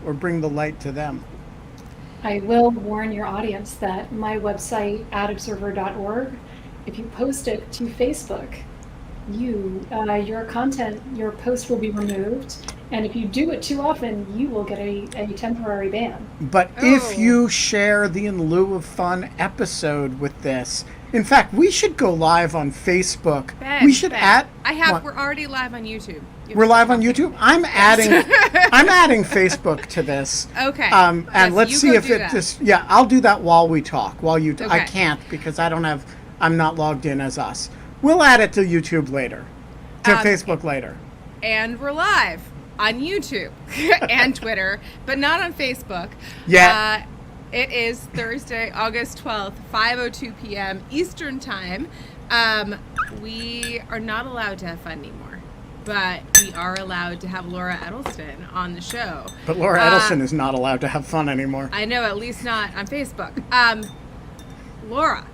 or bring the light to them. I will warn your audience that my website, adobserver.org, if you post it to Facebook, your content, your post will be removed. And if you do it too often, you will get a temporary ban. But if Oh, you share the In Lieu of Fun episode with this, in fact, we should go live on Facebook. We should Ben, add. What? we're already live on YouTube. You have We're to talk live on about YouTube. I'm adding Facebook to this. Okay. And Yes, let's you see go if do it that. just. Yeah, I'll do that while we talk. I Okay. can't because I don't have. I'm not logged in as us. We'll add it to YouTube later, to Um, Facebook later. And we're live on YouTube and Twitter, but not on Facebook. Yeah. It is Thursday, August 12th, 5:02 p.m. Eastern Time. We are not allowed to have fun anymore, but we are allowed to have Laura Edelson on the show. But Laura Edelson is not allowed to have fun anymore. I know, at least not on Facebook. Laura,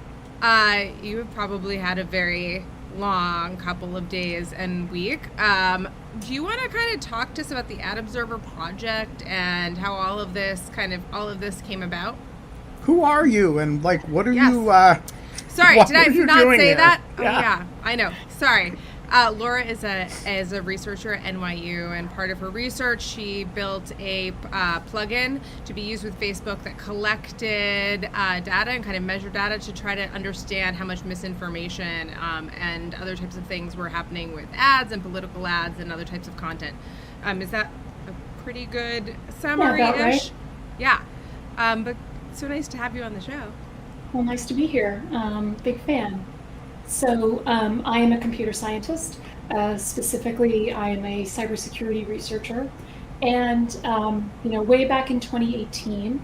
you have probably had a very long couple of days and week. Do you want to kind of talk to us about the Ad Observer project and how all of this came about? Who are you and what are Yes. you? Sorry, what did I are you not doing say here? that? Oh Yeah. yeah, I know. Sorry. Laura is a researcher at NYU, and part of her research, she built a plugin to be used with Facebook that collected data and kind of measured data to try to understand how much misinformation and other types of things were happening with ads and political ads and other types of content. Is that a pretty good summary-ish? about right. Yeah. But so nice to have you on the show. Well, nice to be here. Big fan. So I am a computer scientist. Specifically, I am a cybersecurity researcher. And way back in 2018,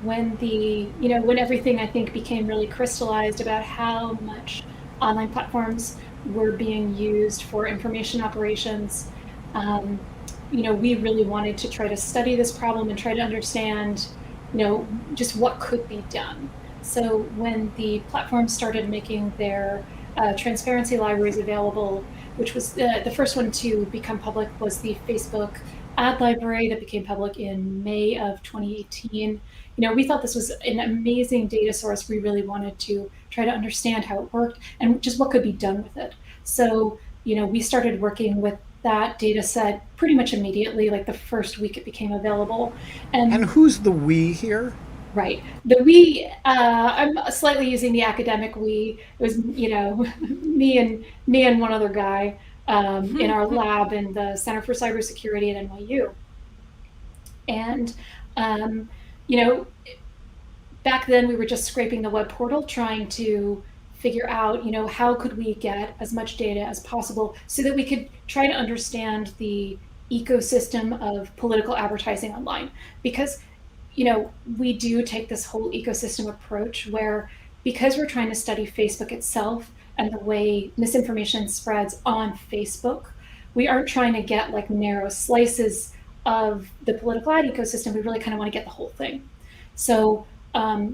when everything I think became really crystallized about how much online platforms were being used for information operations, um, we really wanted to try to study this problem and try to understand, just what could be done. So when the platforms started making their transparency libraries available, which was the first one to become public was the Facebook ad library that became public in May of 2018. We thought this was an amazing data source. We really wanted to try to understand how it worked and just what could be done with it. So, we started working with that data set pretty much immediately, like the first week it became available. And And who's the we here? right. The we, I'm slightly using the academic we. It was, me and one other guy in our lab in the Center for Cybersecurity at NYU. And, um, you know, back then we were just scraping the web portal trying to figure out, how could we get as much data as possible so that we could try to understand the ecosystem of political advertising online. Because we do take this whole ecosystem approach where because we're trying to study Facebook itself and the way misinformation spreads on Facebook, we aren't trying to get like narrow slices of the political ad ecosystem. We really kind of want to get the whole thing. So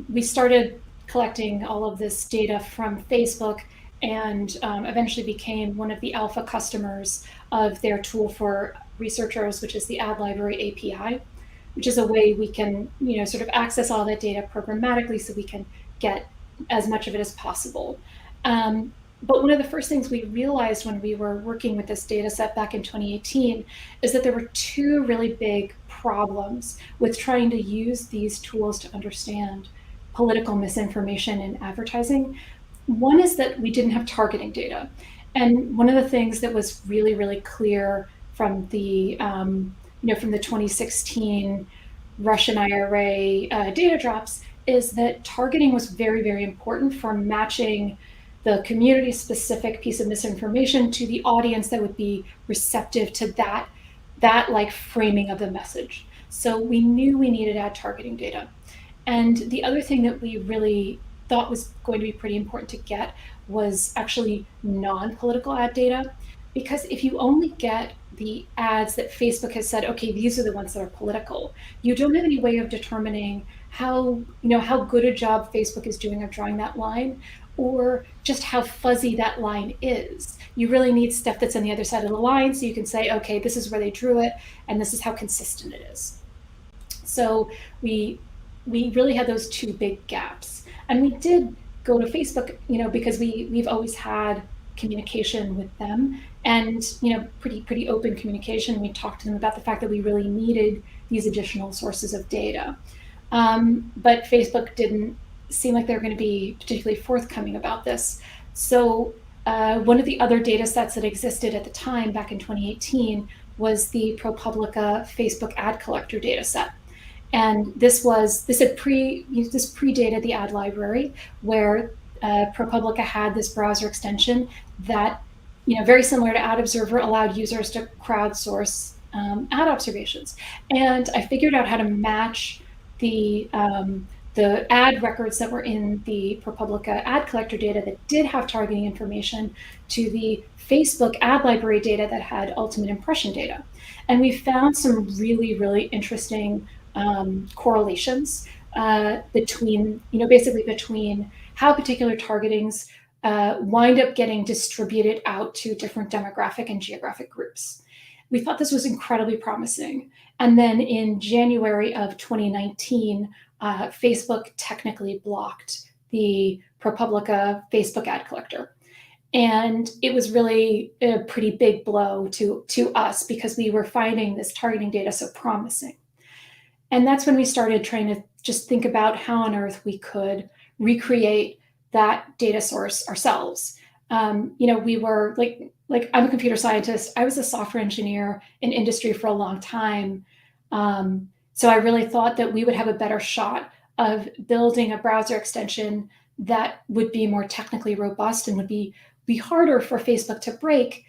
we started collecting all of this data from Facebook and eventually became one of the alpha customers of their tool for researchers, which is the Ad Library API, which is a way we can, sort of access all that data programmatically so we can get as much of it as possible. But one of the first things we realized when we were working with this data set back in 2018 is that there were two really big problems with trying to use these tools to understand political misinformation in advertising. One is that we didn't have targeting data. And one of the things that was really, really clear from from the 2016 Russian IRA data drops is that targeting was very, very important for matching the community-specific piece of misinformation to the audience that would be receptive to that like framing of the message. So we knew we needed ad targeting data. And the other thing that we really thought was going to be pretty important to get was actually non-political ad data. Because if you only get the ads that Facebook has said, okay, these are the ones that are political, you don't have any way of determining how good a job Facebook is doing of drawing that line, or just how fuzzy that line is. You really need stuff that's on the other side of the line so you can say, okay, this is where they drew it, and this is how consistent it is. So we really had those two big gaps. And we did go to Facebook, because we've always had communication with them, and pretty open communication. We talked to them about the fact that we really needed these additional sources of data. But Facebook didn't seem like they were going to be particularly forthcoming about this. So one of the other data sets that existed at the time, back in 2018, was the ProPublica Facebook ad collector data set. And this predated the ad library, where ProPublica had this browser extension that, very similar to Ad Observer, allowed users to crowdsource ad observations. And I figured out how to match the ad records that were in the ProPublica ad collector data that did have targeting information to the Facebook ad library data that had ultimate impression data. And we found some really, really interesting correlations between how particular targetings wind up getting distributed out to different demographic and geographic groups. We thought this was incredibly promising. And then in January of 2019, Facebook technically blocked the ProPublica Facebook ad collector. And it was really a pretty big blow to us, because we were finding this targeting data so promising. And that's when we started trying to just think about how on earth we could recreate that data source ourselves. We were like I'm a computer scientist. I was a software engineer in industry for a long time. So I really thought that we would have a better shot of building a browser extension that would be more technically robust and would be harder for Facebook to break.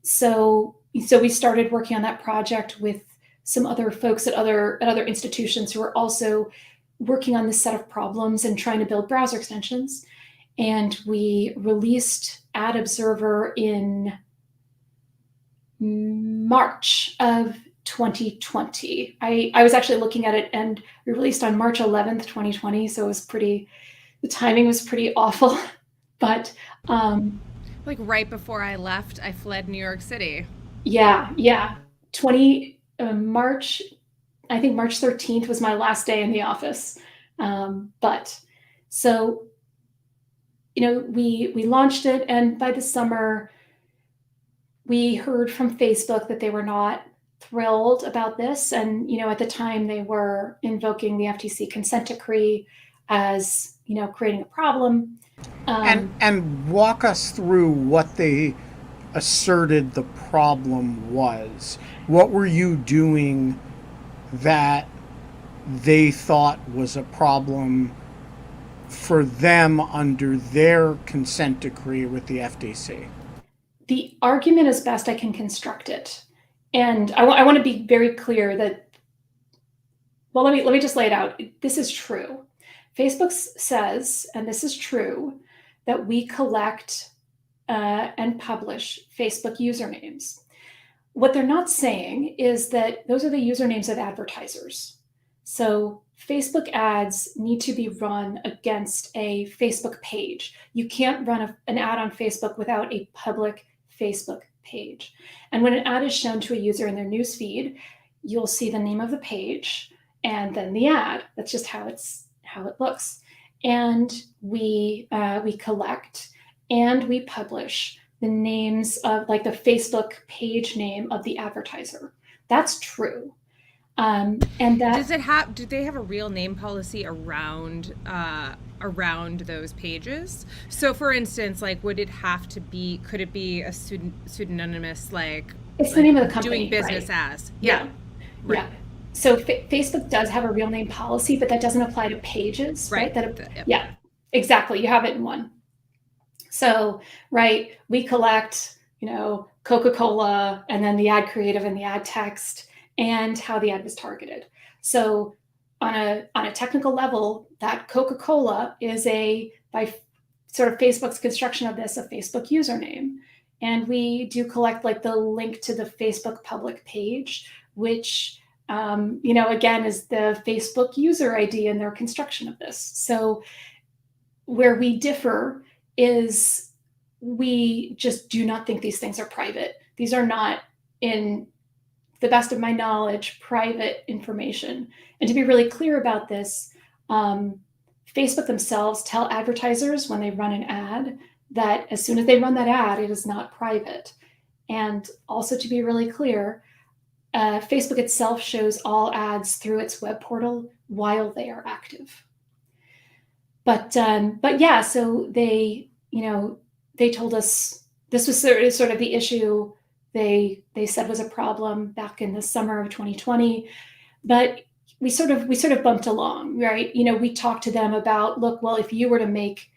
So we started working on that project with some other folks at other institutions who are also working on this set of problems and trying to build browser extensions. And we released Ad Observer in March of 2020. I was actually looking at it, and we released on March 11th, 2020. So the timing was pretty awful. But like right before I left, I fled New York City. Yeah. March 13th was my last day in the office. But so, we launched it, and by the summer, we heard from Facebook that they were not thrilled about this. And, at the time they were invoking the FTC consent decree as, creating a problem. And walk us through what they asserted the problem was. What were you doing that they thought was a problem for them under their consent decree with the FTC? The argument, as best I can construct it, and I want to be very clear that, well, let me just lay it out. This is true. Facebook says, and this is true, that we collect and publish Facebook usernames. What they're not saying is that those are the usernames of advertisers. So Facebook ads need to be run against a Facebook page. You can't run an ad on Facebook without a public Facebook page. And when an ad is shown to a user in their newsfeed, you'll see the name of the page and then the ad. That's just how it looks. And we collect and we publish the names of, like, the Facebook page name of the advertiser. That's true. And that do they have a real name policy around those pages? So for instance, like, could it be a pseudonymous, like, it's the name of the company, doing business right? as? Yeah. Right. Yeah. So Facebook does have a real name policy, but that doesn't apply to pages, right? Yeah, exactly. You have it in one. So, right, we collect, Coca-Cola, and then the ad creative and the ad text, and how the ad was targeted. So on a technical level, that Coca-Cola is by sort of Facebook's construction of this, a Facebook username. And we do collect, like, the link to the Facebook public page, which, again, is the Facebook user ID in their construction of this. So Where we differ is we just do not think these things are private. These are not, in the best of my knowledge, private information. And to be really clear about this, Facebook themselves tell advertisers when they run an ad that as soon as they run that ad, it is not private. And also, to be really clear, Facebook itself shows all ads through its web portal while they are active. But yeah, so they told us this was sort of the issue they said was a problem back in the summer of 2020. But we sort of bumped along, right? We talked to them about, look, well, if you were to make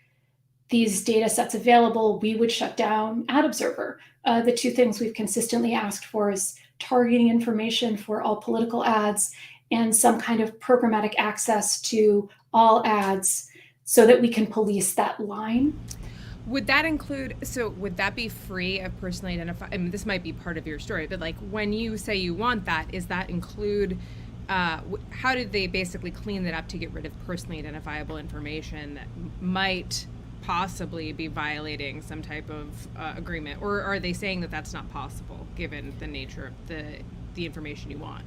these data sets available, we would shut down Ad Observer. The two things we've consistently asked for is targeting information for all political ads and some kind of programmatic access to all ads so that we can police that line. Would that include, so would that be free of personally identified, I mean, this might be part of your story, but like when you say you want that, is that include, how did they basically clean that up to get rid of personally identifiable information that might possibly be violating some type of agreement? Or are they saying that that's not possible given the nature of the information you want?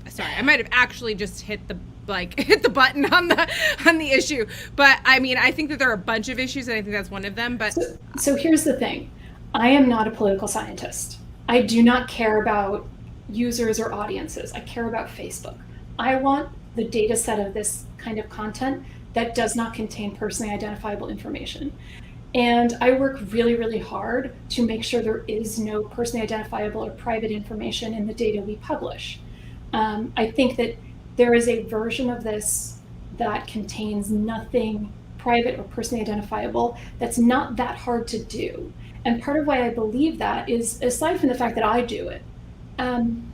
Sorry, I might have actually just hit the button on the issue, but I mean, I think that there are a bunch of issues, and I think that's one of them. But so here's the thing: I am not a political scientist. I do not care about users or audiences. I care about Facebook. I want the data set of this kind of content that does not contain personally identifiable information. And I work really, really hard to make sure there is no personally identifiable or private information in the data we publish. I think that there is a version of this that contains nothing private or personally identifiable that's not that hard to do. And part of why I believe that is, aside from the fact that I do it,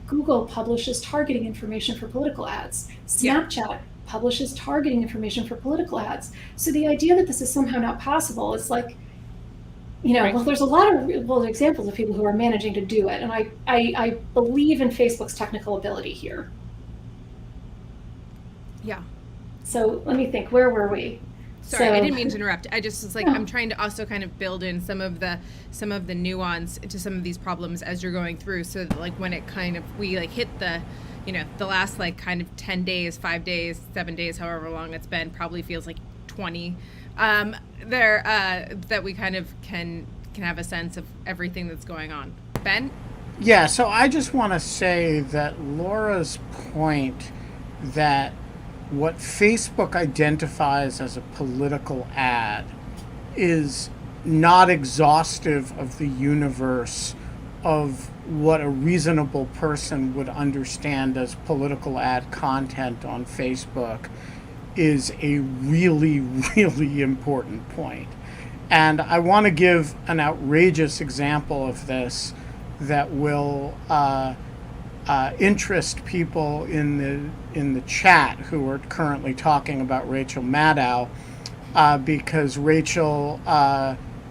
Google publishes targeting information for political ads. Snapchat publishes targeting information for political ads. So the idea that this is somehow not possible is like, well, there's a lot of examples of people who are managing to do it. And I believe in Facebook's technical ability here. Yeah. So let me think, where were we? Sorry, I didn't mean to interrupt. I just was like, I'm trying to also kind of build in some of the nuance to some of these problems as you're going through. So that, like, when it kind of, we like hit the, the last like kind of 10 days, 5 days, 7 days, however long it's been, probably feels like 20. That we kind of can have a sense of everything that's going on. Ben? Yeah, so I just want to say that Laura's point that what Facebook identifies as a political ad is not exhaustive of the universe of what a reasonable person would understand as political ad content on Facebook is a really, really important point. And I want to give an outrageous example of this that will interest people in the chat who are currently talking about Rachel Maddow, because Rachel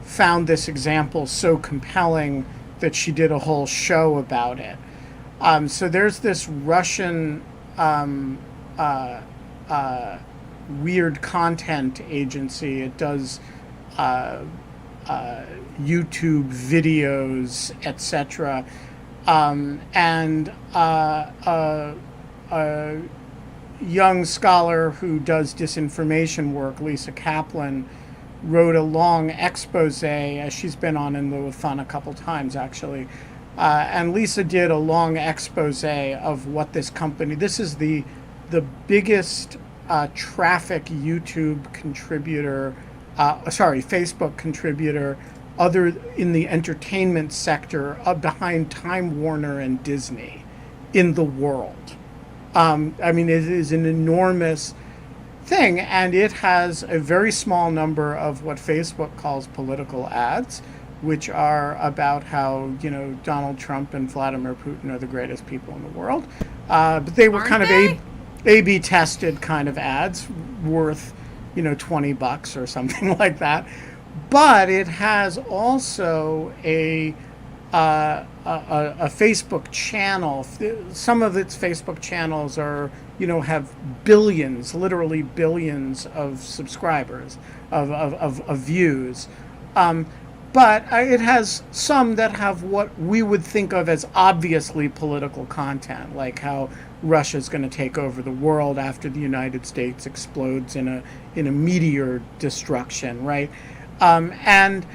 found this example so compelling that she did a whole show about it. So there's this Russian weird content agency. It does YouTube videos, etc. And a young scholar who does disinformation work, Lisa Kaplan, wrote a long expose, as she's been on in Lieu a couple times actually. And Lisa did a long expose of what this company, this is the biggest traffic YouTube contributor, Facebook contributor, other in the entertainment sector, behind Time Warner and Disney in the world. I mean, it is an enormous thing, and it has a very small number of what Facebook calls political ads, which are about how, Donald Trump and Vladimir Putin are the greatest people in the world. But they were A/B tested kind of ads worth, $20 or something like that. But it has also a a Facebook channel. Some of its Facebook channels are, have billions, literally billions of subscribers, of views. But it has some that have what we would think of as obviously political content, like how Russia's going to take over the world after the United States explodes in a meteor destruction, right? And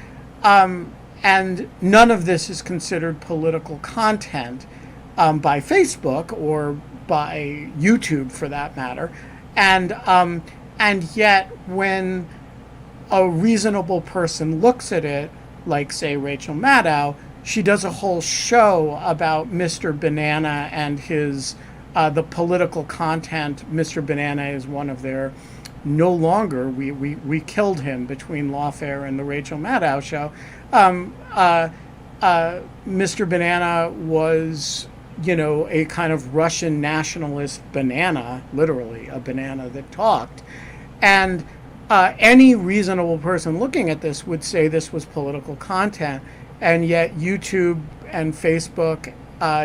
none of this is considered political content by Facebook or by YouTube, for that matter. And yet, when a reasonable person looks at it, like, say, Rachel Maddow, she does a whole show about Mr. Banana and his the political content. Mr. Banana is one of their, no longer, we killed him between Lawfare and the Rachel Maddow show. Mr. Banana was, a kind of Russian nationalist banana, literally a banana that talked. And any reasonable person looking at this would say this was political content, and yet YouTube and Facebook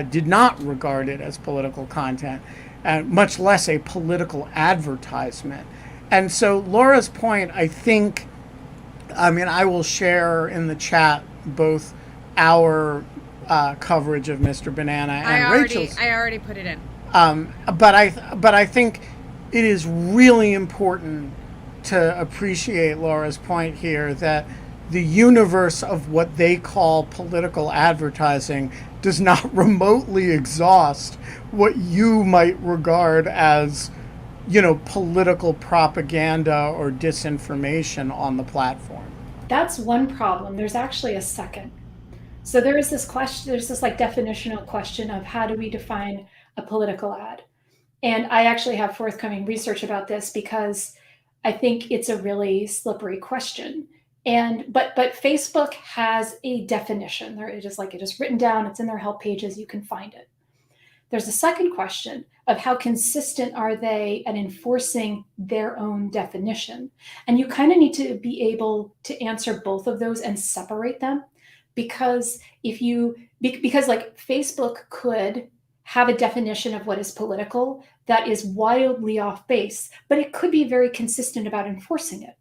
did not regard it as political content, much less a political advertisement. And so Laura's point, I think, I will share in the chat both our coverage of Mr. Banana and Rachel's. I already put it in. But I think it is really important to appreciate Laura's point here that the universe of what they call political advertising does not remotely exhaust what you might regard as, political propaganda or disinformation on the platform. That's one problem. There's actually a second. So there is this question, there's this definitional question of how do we define a political ad? And I actually have forthcoming research about this because I think it's a really slippery question. But Facebook has a definition. It is written down, it's in their help pages, you can find it. There's a second question of how consistent are they at enforcing their own definition? And you kind of need to be able to answer both of those and separate them, because Facebook could have a definition of what is political that is wildly off base, but it could be very consistent about enforcing it.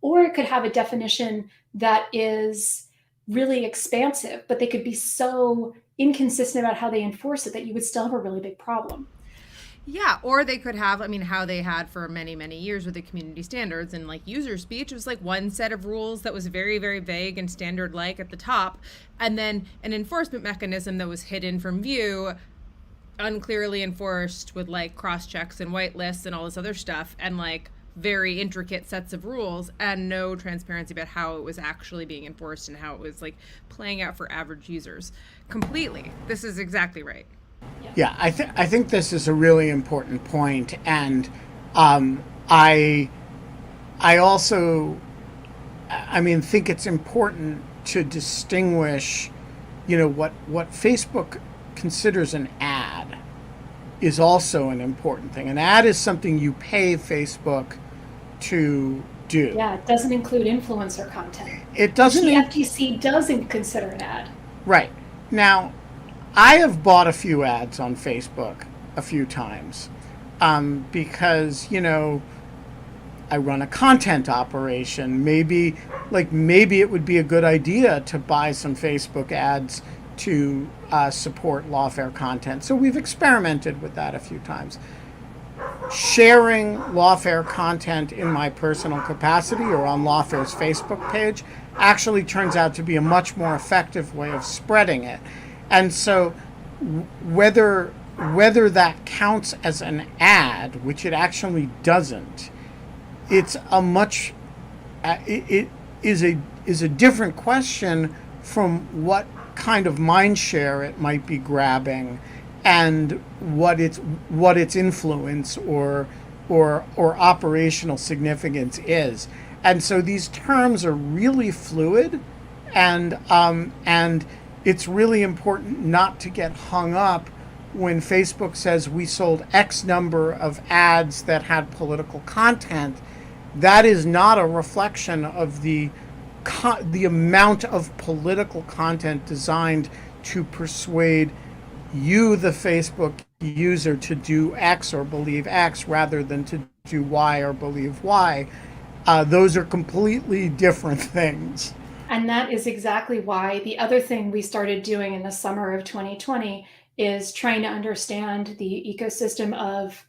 Or it could have a definition that is really expansive, but they could be so inconsistent about how they enforce it that you would still have a really big problem. Yeah, or they could have, how they had for many, many years with the community standards and user speech. It was one set of rules that was very, very vague and standard-like at the top, and then an enforcement mechanism that was hidden from view, unclearly enforced with cross checks and whitelists and all this other stuff, and very intricate sets of rules, and no transparency about how it was actually being enforced and how it was playing out for average users. Completely. This is exactly right. Yeah, I think this is a really important point, and I also think it's important to distinguish, what Facebook considers an ad is also an important thing. An ad is something you pay Facebook to do. Yeah, it doesn't include influencer content. It doesn't. The FTC doesn't consider an ad. Right. Now, I have bought a few ads on Facebook a few times because, I run a content operation. Maybe it would be a good idea to buy some Facebook ads to support lawfare content. So we've experimented with that a few times. Sharing lawfare content in my personal capacity or on Lawfare's Facebook page actually turns out to be a much more effective way of spreading it. And so whether that counts as an ad, which it actually doesn't, it's it is a different question from what kind of mind share it might be grabbing and what its influence or operational significance is. And so these terms are really fluid, and it's really important not to get hung up when Facebook says we sold X number of ads that had political content. That is not a reflection of the amount of political content designed to persuade you, the Facebook user, to do X or believe X rather than to do Y or believe Y. Those are completely different things. And that is exactly why the other thing we started doing in the summer of 2020 is trying to understand the ecosystem of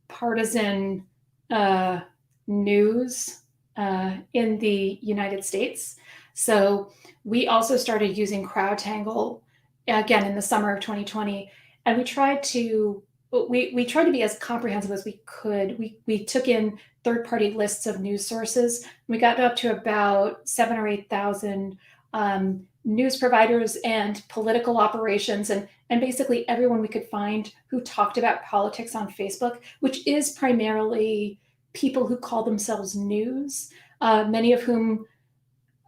partisan uh, news in the United States. So we also started using CrowdTangle again in the summer of 2020, and we tried to be as comprehensive as we could. We took in third-party lists of news sources. We got up to about 7 or 8,000 news providers and political operations, and basically everyone we could find who talked about politics on Facebook, which is primarily people who call themselves news, many of whom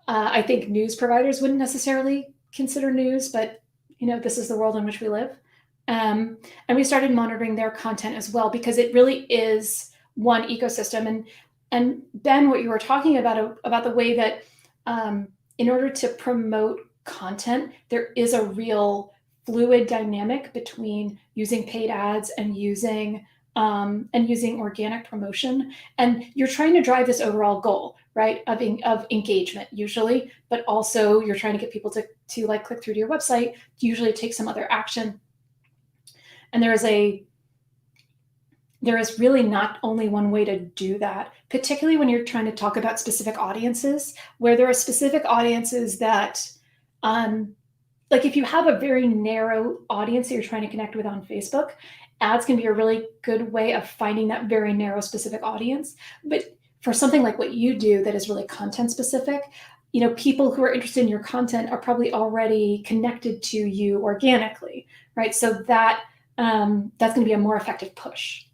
I think news providers wouldn't necessarily consider news, but this is the world in which we live. And we started monitoring their content as well, because it really is one ecosystem. And Ben, what you were talking about the way that in order to promote content, there is a real fluid dynamic between using paid ads and using organic promotion. And you're trying to drive this overall goal, right, of engagement usually, but also you're trying to get people to like click through to your website, usually take some other action. And there is really not only one way to do that, particularly when you're trying to talk about specific audiences, where there are specific audiences that, like if you have a very narrow audience that you're trying to connect with on Facebook, ads can be a really good way of finding that very narrow specific audience. But for something like what you do that is really content specific, people who are interested in your content are probably already connected to you organically, right? So that's going to be a more effective push.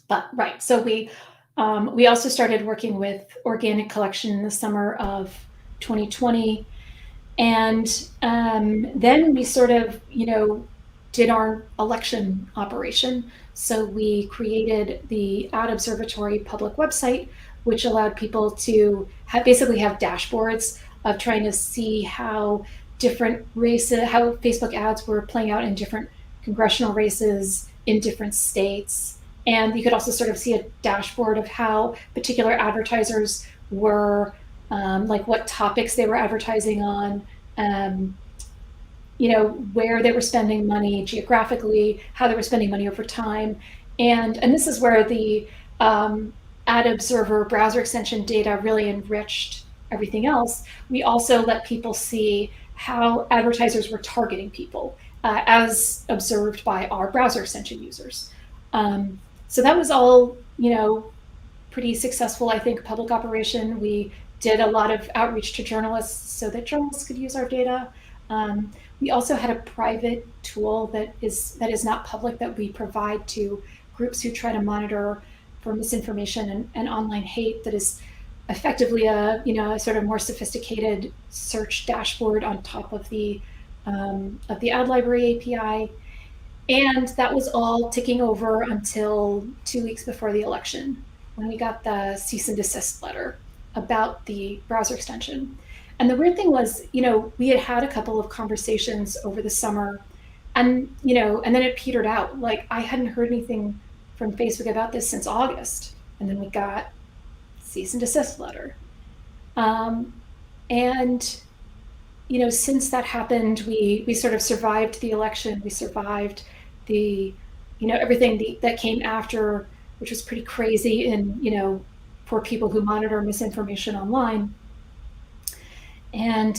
But right, so we also started working with organic collection in the summer of 2020, and then we sort of did our election operation. So we created the Ad Observatory public website, which allowed people to basically have dashboards of trying to see how different races, how Facebook ads were playing out in different congressional races in different states. And you could also sort of see a dashboard of how particular advertisers were, like what topics they were advertising on, where they were spending money geographically, how they were spending money over time. And this is where the Ad Observer browser extension data really enriched everything else. We also let people see how advertisers were targeting people as observed by our browser extension users. So that was all, pretty successful, I think, public operation. We did a lot of outreach to journalists so that journalists could use our data. We also had a private tool that is not public that we provide to groups who try to monitor for misinformation and online hate, that is effectively a sort of more sophisticated search dashboard on top of the ad library API. And that was all ticking over until 2 weeks before the election, when we got the cease and desist letter about the browser extension. And the weird thing was, we had a couple of conversations over the summer, and then it petered out. Like, I hadn't heard anything from Facebook about this since August, and then we got cease and desist letter. And since that happened, we sort of survived the election. We survived the everything that came after, which was pretty crazy, and for people who monitor misinformation online. And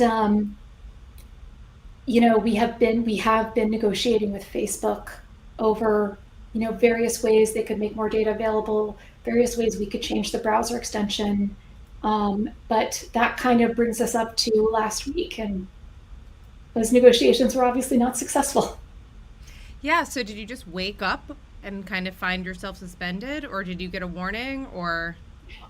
we have been negotiating with Facebook over various ways they could make more data available, various ways we could change the browser extension. But that kind of brings us up to last week, and those negotiations were obviously not successful. Yeah, so did you just wake up and kind of find yourself suspended, or did you get a warning? Or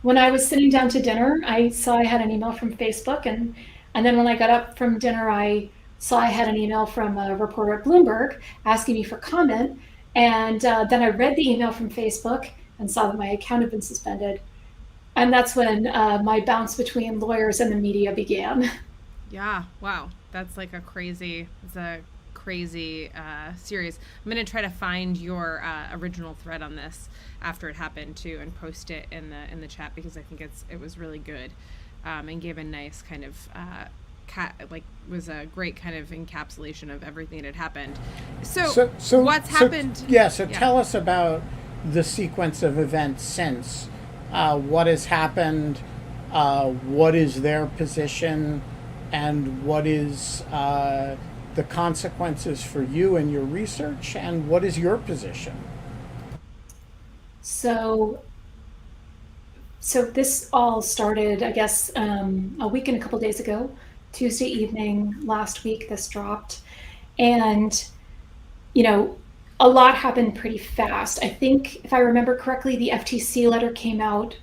when I was sitting down to dinner, I saw I had an email from Facebook, and then when I got up from dinner, I saw I had an email from a reporter at Bloomberg asking me for comment, and then I read the email from Facebook and saw that my account had been suspended, and that's when my bounce between lawyers and the media began. Yeah, wow. That's like it's a crazy series. I'm going to try to find your original thread on this after it happened too, and post it in the chat, because I think it was really good, and gave a nice kind of was a great kind of encapsulation of everything that had happened. So what's happened? Yeah. So tell us about the sequence of events since. What has happened? What is their position? And what is the consequences for you and your research? And what is your position? So this all started, I guess, a week and a couple days ago. Tuesday evening last week, this dropped. And, a lot happened pretty fast. I think, if I remember correctly, the FTC letter came out.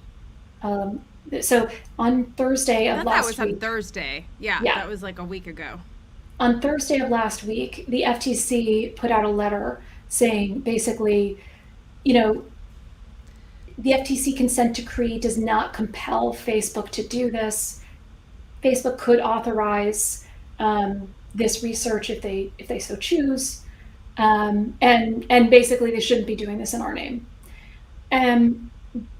So on Thursday of last week. That was on Thursday. Yeah, that was like a week ago. On Thursday of last week, the FTC put out a letter saying, basically, the FTC consent decree does not compel Facebook to do this. Facebook could authorize this research if they so choose, and basically they shouldn't be doing this in our name. And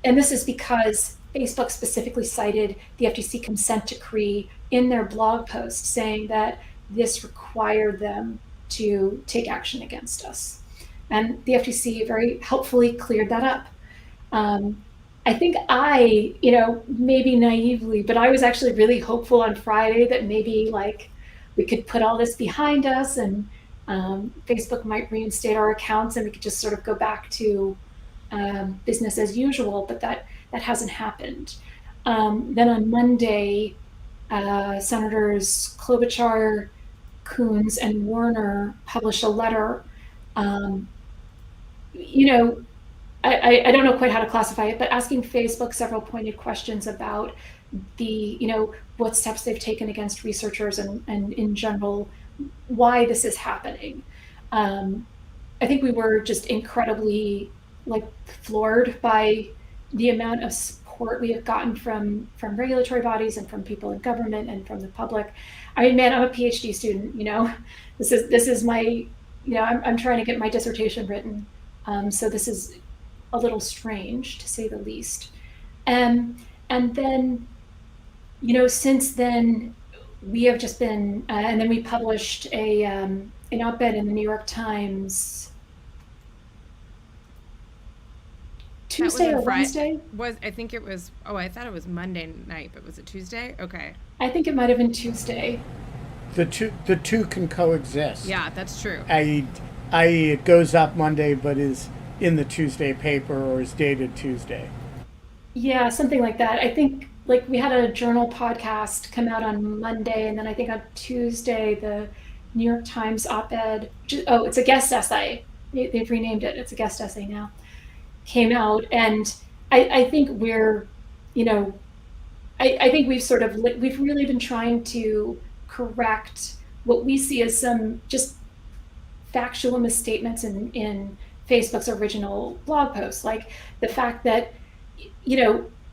this is because Facebook specifically cited the FTC consent decree in their blog post, saying that this required them to take action against us. And the FTC very helpfully cleared that up. I think maybe naively, but I was actually really hopeful on Friday that maybe we could put all this behind us, and Facebook might reinstate our accounts and we could just sort of go back to business as usual, but that hasn't happened. Then on Monday, Senators Klobuchar, Coons, and Warner published a letter. I don't know quite how to classify it, but asking Facebook several pointed questions about what steps they've taken against researchers and in general, why this is happening. I think we were just incredibly floored by the amount of support we have gotten from regulatory bodies and from people in government and from the public. I mean, man, I'm a PhD student, this is my, I'm trying to get my dissertation written. So this is a little strange, to say the least. And then, since then, we have just been, and then we published an op-ed in the New York Times Tuesday or Wednesday? I think it was, I thought it was Monday night, but was it Tuesday? Okay. I think it might have been Tuesday. The two can coexist. Yeah, that's true. It goes up Monday, but is in the Tuesday paper or is dated Tuesday. Yeah, something like that. I think we had a journal podcast come out on Monday, and then I think on Tuesday the New York Times op-ed, it's a guest essay. They've renamed it. It's a guest essay now. Came out, and I think we're, I think we've really been trying to correct what we see as some just factual misstatements in Facebook's original blog post, like the fact that,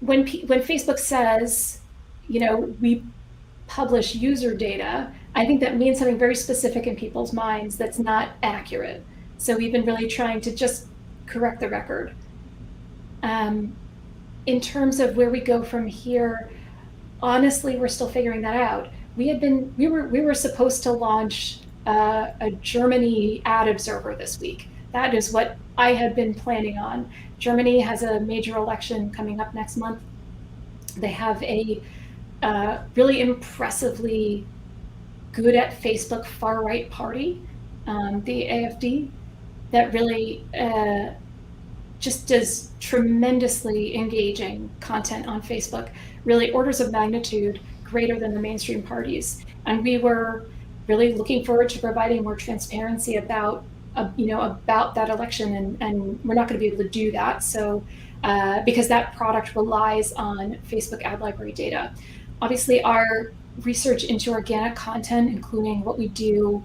when Facebook says, we publish user data, I think that means something very specific in people's minds that's not accurate. So we've been really trying to just correct the record. In terms of where we go from here, honestly, we're still figuring that out. We were supposed to launch a Germany ad observer this week. That is what I had been planning on. Germany has a major election coming up next month. They have a really impressively good at Facebook far-right party, the AfD, that really just does tremendously engaging content on Facebook, really orders of magnitude greater than the mainstream parties. And we were really looking forward to providing more transparency about that election, and we're not going to be able to do that. So because that product relies on Facebook ad library data. Obviously, our research into organic content, including what we do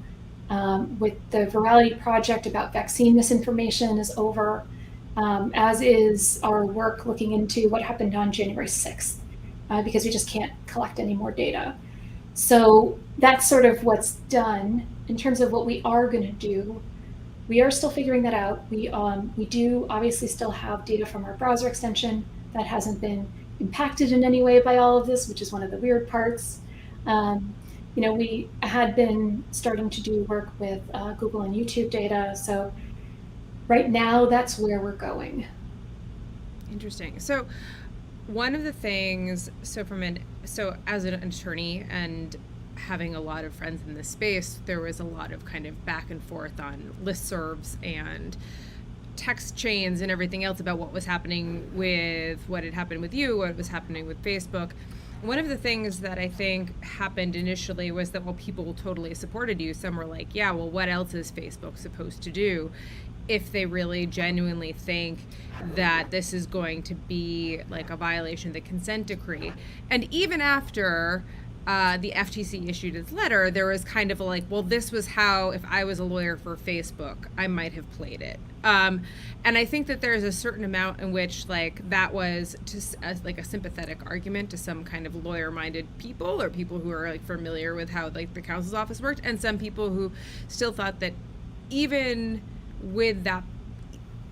with the Virality Project about vaccine misinformation, is over, as is our work looking into what happened on January 6th, because we just can't collect any more data. So that's sort of what's done. In terms of what we are going to do, we are still figuring that out. We do obviously still have data from our browser extension that hasn't been impacted in any way by all of this, which is one of the weird parts. We had been starting to do work with Google and YouTube data. So right now, that's where we're going. Interesting. So one of the things, so as an attorney and having a lot of friends in this space, there was a lot of kind of back and forth on listservs and text chains and everything else about what was happening with what had happened with you, what was happening with Facebook. One of the things that I think happened initially was that while people totally supported you, some were like, yeah, well, what else is Facebook supposed to do? If they really genuinely think that this is going to be like a violation of the consent decree. And even after the FTC issued its letter, there was kind of a like, well, this was how, if I was a lawyer for Facebook, I might have played it. And I think that there's a certain amount in which like that was just like a sympathetic argument to some kind of lawyer-minded people or people who are like familiar with how like the counsel's office worked, and some people who still thought that even with that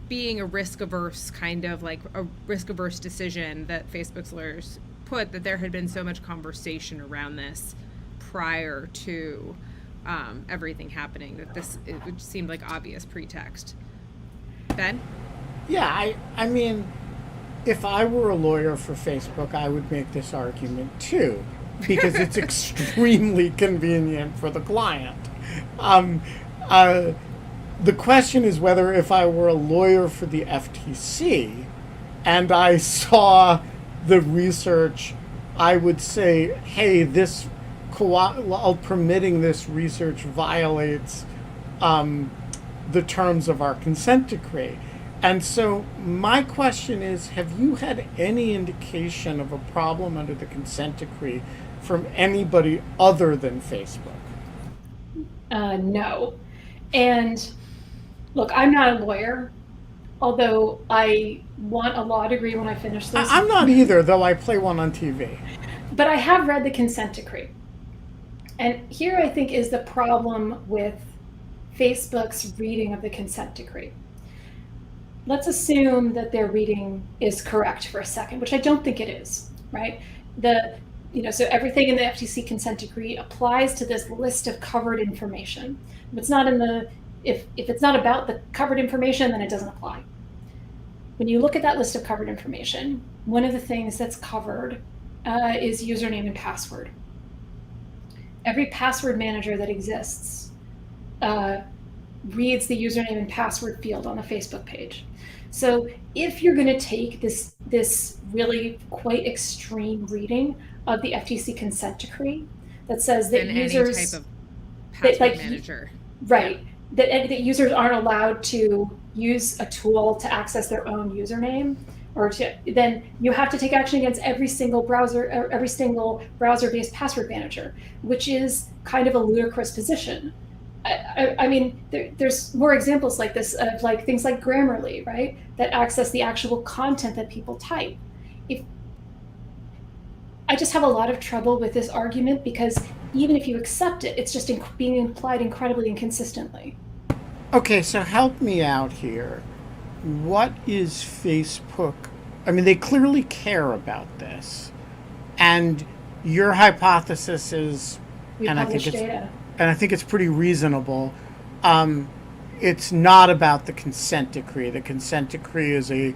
being a risk-averse kind of like a risk-averse decision that Facebook's lawyers put, that there had been so much conversation around this prior to everything happening that it seemed like obvious pretext. Ben? Yeah, I mean, if I were a lawyer for Facebook, I would make this argument too, because it's extremely convenient for the client. The question is whether if I were a lawyer for the FTC and I saw the research, I would say, hey, permitting this research violates the terms of our consent decree. And so my question is, have you had any indication of a problem under the consent decree from anybody other than Facebook? No. And look, I'm not a lawyer, although I want a law degree when I finish this. I'm not either, though I play one on TV. But I have read the consent decree. And here I think is the problem with Facebook's reading of the consent decree. Let's assume that their reading is correct for a second, which I don't think it is, right? So everything in the FTC consent decree applies to this list of covered information. If it's not if it's not about the covered information, then it doesn't apply. When you look at that list of covered information, one of the things that's covered is username and password. Every password manager that exists reads the username and password field on the Facebook page. So if you're going to take this really quite extreme reading of the FTC consent decree that says that users, any type of password manager, right, that users aren't allowed to use a tool to access their own username, then you have to take action against every single browser-based password manager, which is kind of a ludicrous position. I mean, there's more examples like this of like things like Grammarly, right, that access the actual content that people type. I just have a lot of trouble with this argument because even if you accept it, it's just being implied incredibly inconsistently. Okay, so help me out here. What is Facebook? I mean, they clearly care about this. And your hypothesis is, and I think it's pretty reasonable. It's not about the consent decree. The consent decree is a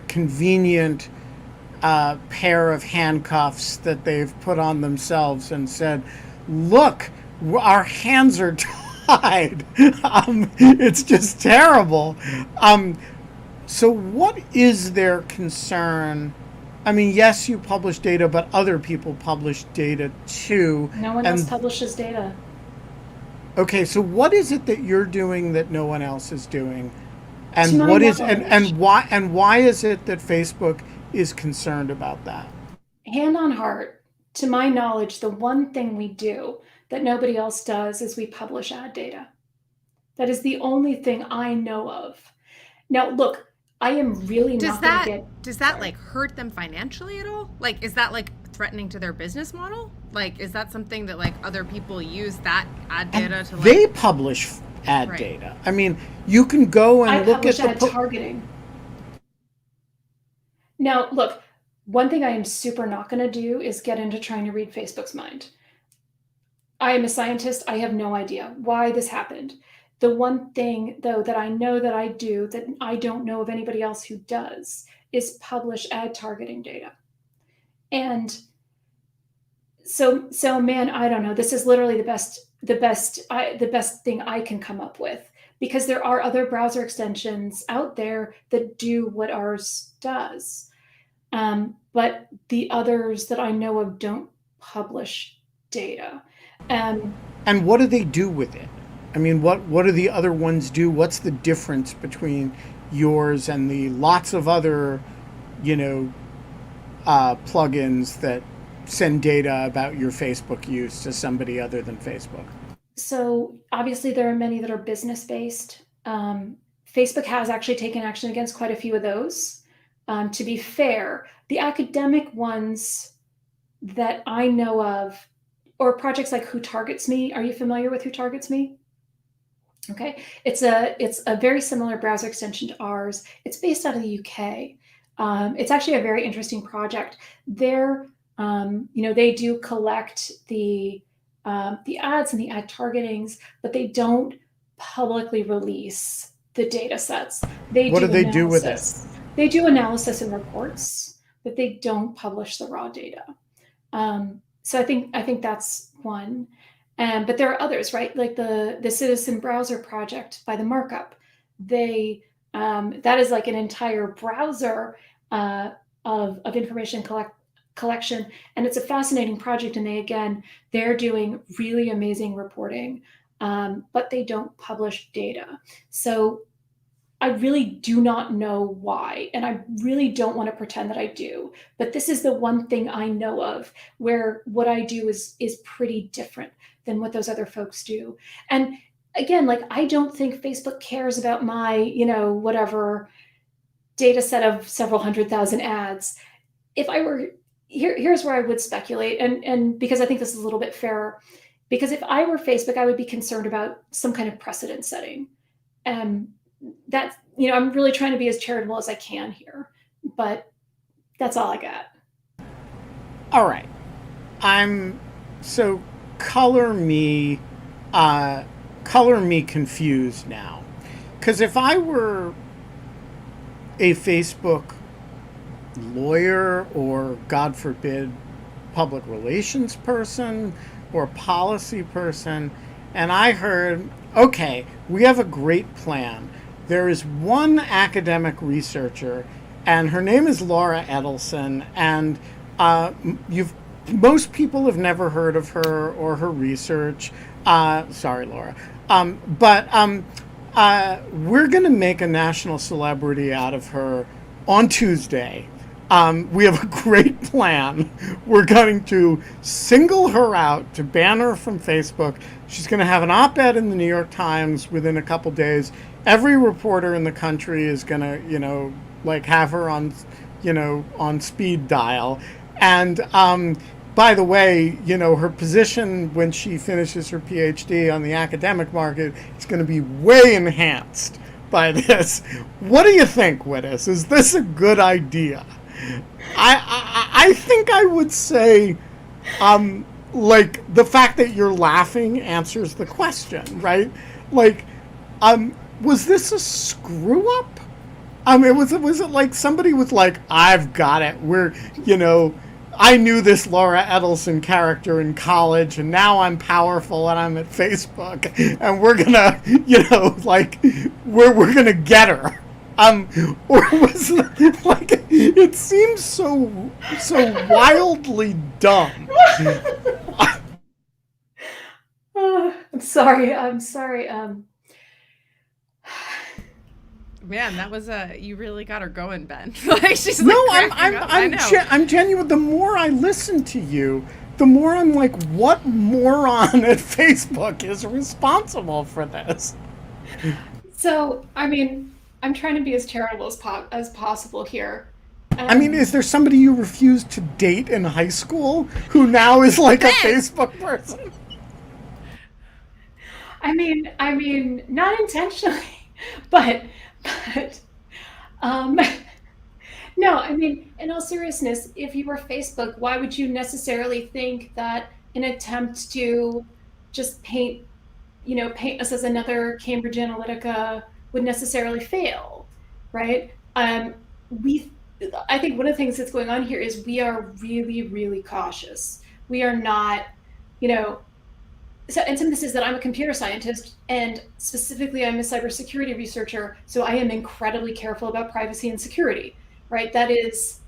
convenient pair of handcuffs that they've put on themselves and said, look, our hands are tied. It's just terrible. So what is their concern? I mean, yes, you publish data, but other people publish data too. No one else publishes data. Okay, so what is it that you're doing that no one else is doing? And what is and why is it that Facebook is concerned about that? Hand on heart, to my knowledge, the one thing we do that nobody else does is we publish ad data. That is the only thing I know of. Now, look, I am really not going to get... Does that like hurt them financially at all? Like, is that like threatening to their business model? Like, is that something that like other people use that ad data to like? They publish ad data. I mean, you can go and look at ad targeting. Now, look, one thing I am super not going to do is get into trying to read Facebook's mind. I am a scientist. I have no idea why this happened. The one thing, though, that I know that I do that I don't know of anybody else who does is publish ad targeting data. And so man, I don't know. This is literally the best thing I can come up with, because there are other browser extensions out there that do what ours does. But the others that I know of don't publish data. And what do they do with it? I mean, what do the other ones do? What's the difference between yours and the lots of other, plugins that send data about your Facebook use to somebody other than Facebook? So obviously there are many that are business-based. Facebook has actually taken action against quite a few of those. To be fair, the academic ones that I know of, or projects like Who Targets Me. Are you familiar with Who Targets Me? Okay, it's a very similar browser extension to ours. It's based out of the UK. It's actually a very interesting project. They're, they do collect the ads and the ad targetings, but they don't publicly release the data sets. What do they do with it? They do analysis and reports, but they don't publish the raw data. So I think that's one. But there are others, right? Like the Citizen Browser project by the Markup. They that is like an entire browser of information collection, and it's a fascinating project. And they're doing really amazing reporting, but they don't publish data. So I really do not know why, and I really don't want to pretend that I do. But this is the one thing I know of where what I do is pretty different than what those other folks do. And again, like, I don't think Facebook cares about my, whatever data set of several 100,000 ads. If I were here's where I would speculate, and because I think this is a little bit fairer, because if I were Facebook, I would be concerned about some kind of precedent setting. That's, I'm really trying to be as charitable as I can here, but that's all I got. All right. So color me confused now. Because if I were a Facebook lawyer, or God forbid, public relations person or policy person, and I heard, okay, we have a great plan. There is one academic researcher, and her name is Laura Edelson, and most people have never heard of her or her research. Sorry, Laura. But we're going to make a national celebrity out of her on Tuesday. We have a great plan. We're going to single her out to ban her from Facebook. She's going to have an op-ed in the New York Times within a couple days. Every reporter in the country is going to, have her on speed dial. And by the way, her position when she finishes her PhD on the academic market is going to be way enhanced by this. What do you think, Wittes? Is this a good idea? I think I would say, the fact that you're laughing answers the question, right? Was this a screw up? Was it like somebody was like, I've got it. I knew this Laura Edelson character in college, and now I'm powerful and I'm at Facebook, and we're gonna, we're gonna get her. Or was it like, it seems so wildly dumb. I'm sorry. Man, that was you really got her going, Ben. She's no, I'm genuine. The more I listen to you, the more I'm like, what moron at Facebook is responsible for this? So, I'm trying to be as charitable as possible here. I mean, is there somebody you refused to date in high school who now is like a Facebook person? Not intentionally, but, but, um, no, in all seriousness, if you were Facebook, why would you necessarily think that an attempt to just paint us as another Cambridge Analytica would necessarily fail, right? We, I think one of the things that's going on here is we are really, really cautious. We are not, you know, so, and some of this is that I'm a computer scientist, and specifically I'm a cybersecurity researcher, so I am incredibly careful about privacy and security, right? That is,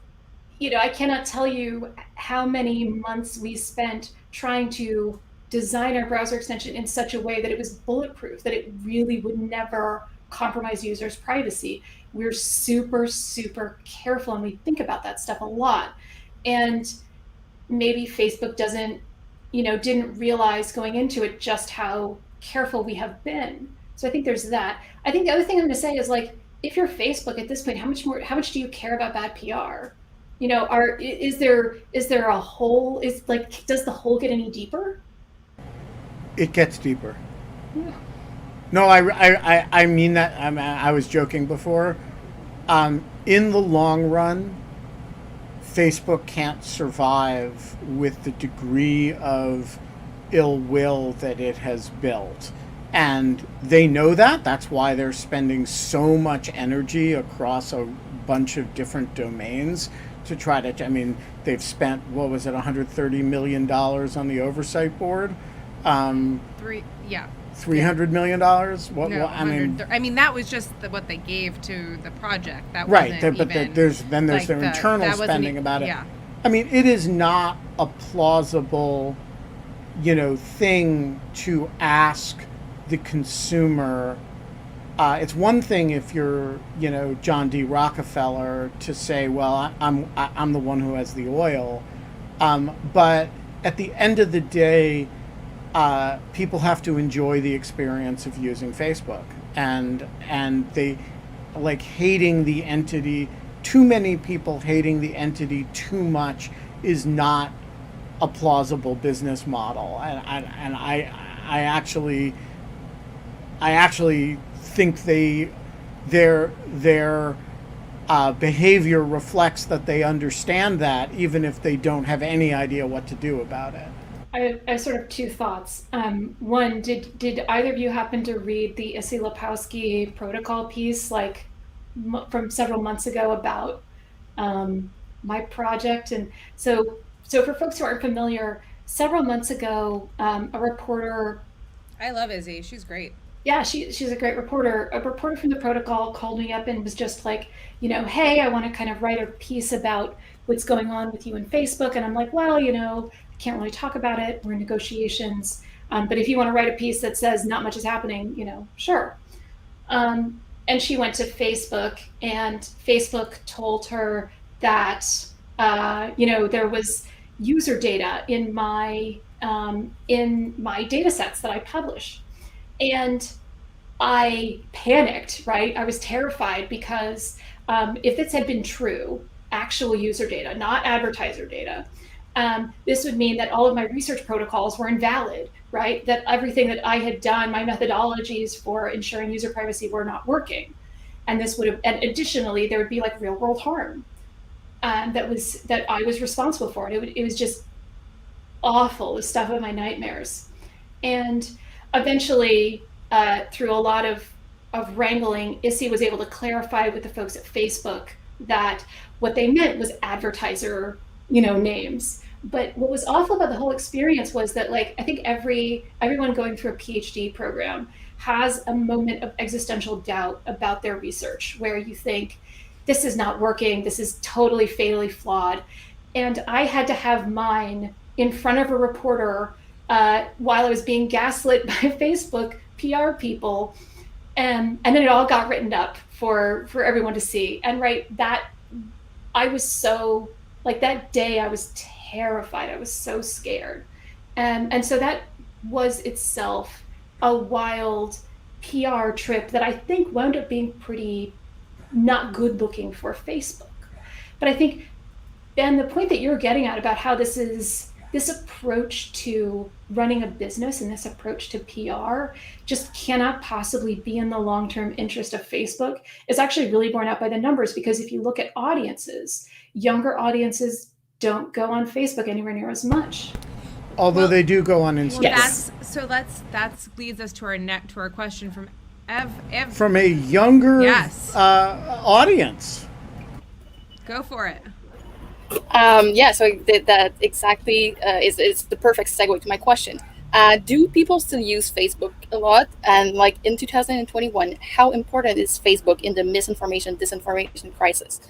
I cannot tell you how many months we spent trying to design our browser extension in such a way that it was bulletproof, that it really would never compromise users' privacy. We're super, super careful, and we think about that stuff a lot. And maybe Facebook didn't realize going into it just how careful we have been. So I think there's that. I think the other thing I'm going to say is, like, if you're Facebook at this point, how much do you care about bad PR? Is there a hole? Does the hole get any deeper? It gets deeper. Yeah. No, I mean that. I was joking before. In the long run, Facebook can't survive with the degree of ill will that it has built. And they know that. That's why they're spending so much energy across a bunch of different domains to try to. I mean, they've spent, what was it, $130 million on the oversight board? Yeah. $300 million? That was just what they gave to the project. That right, wasn't but even, there's like, their internal spending about it. Yeah. I mean, it is not a plausible, thing to ask the consumer. It's one thing if you're, John D. Rockefeller, to say, well, I'm the one who has the oil, but at the end of the day, people have to enjoy the experience of using Facebook, and they like hating the entity. Too many people hating the entity too much is not a plausible business model, and I actually think their behavior reflects that they understand that, even if they don't have any idea what to do about it. I have sort of two thoughts. One, did either of you happen to read the Thelepowski Protocol piece, like from several months ago, about my project? And so for folks who aren't familiar, several months ago, a reporter. I love Izzy. She's great. Yeah, she's a great reporter. A reporter from the protocol called me up and was just like, hey, I want to kind of write a piece about what's going on with you and Facebook. And I'm like, well, I can't really talk about it. We're in negotiations. But if you want to write a piece that says not much is happening, sure. And she went to Facebook, and Facebook told her that, there was user data in my data sets that I publish. And I panicked, right? I was terrified because if this had been true, actual user data, not advertiser data, this would mean that all of my research protocols were invalid, right? That everything that I had done, my methodologies for ensuring user privacy, were not working. And and additionally, there would be like real world harm that I was responsible for. And it was just awful, the stuff of my nightmares. And eventually, through a lot of wrangling, ISSI was able to clarify with the folks at Facebook that what they meant was advertiser, names. But what was awful about the whole experience was that, like, I think everyone going through a PhD program has a moment of existential doubt about their research, where you think, this is not working, this is totally fatally flawed. And I had to have mine in front of a reporter while I was being gaslit by Facebook PR people, and then it all got written up for everyone to see. And I was so, like, that day I was terrified. I was so scared, and so that was itself a wild PR trip that I think wound up being pretty not good looking for Facebook. But I think, Ben, the point that you're getting at about how this approach to running a business and this approach to PR just cannot possibly be in the long-term interest of Facebook is actually really borne out by the numbers, because if you look at audiences, younger audiences don't go on Facebook anywhere near as much. Although they do go on Instagram. Yes. That leads us to our question from Ev. From a younger Yes. Audience. Go for it. So that exactly is the perfect segue to my question. Do people still use Facebook a lot? And like in 2021, how important is Facebook in the misinformation, disinformation crisis?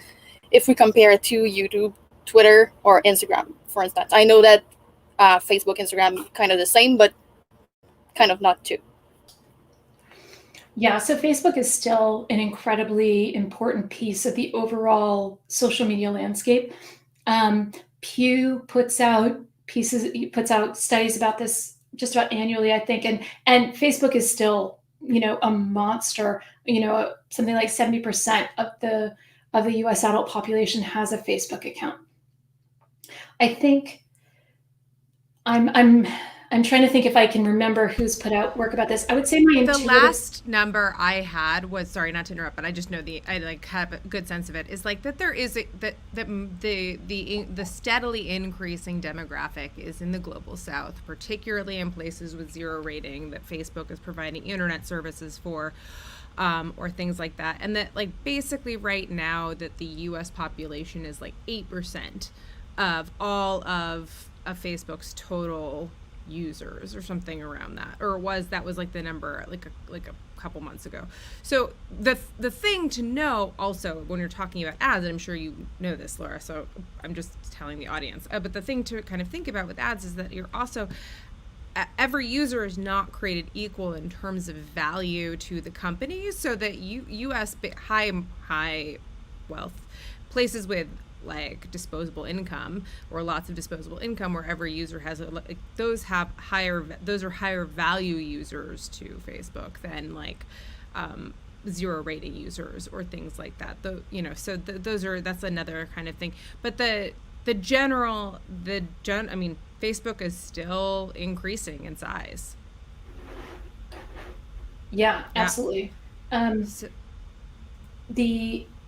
If we compare it to YouTube, Twitter, or Instagram, for instance. I know that Facebook, Instagram, kind of the same, but kind of not too. Yeah, so Facebook is still an incredibly important piece of the overall social media landscape. Pew puts out studies about this just about annually, I think, and Facebook is still, a monster. Something like 70% of the U.S. adult population has a Facebook account. I think I'm trying to think if I can remember who's put out work about this. I would say the last number I had was, sorry, not to interrupt, but I just know I have a good sense of it, is like that there is the steadily increasing demographic is in the global south, particularly in places with zero rating that Facebook is providing internet services for, or things like that. And that like basically right now that the US population is like 8% of all of Facebook's total users or something around that, or that was like the number like a couple months ago. So the thing to know also when you're talking about ads, and I'm sure you know this, Laura, so I'm just telling the audience, but the thing to kind of think about with ads is that you're also every user is not created equal in terms of value to the company, so that US high wealth places with like disposable income or lots of disposable income, where every user has those are higher value users to Facebook than like zero rating users or things like that. So that's another kind of thing. But Facebook is still increasing in size. Yeah, absolutely.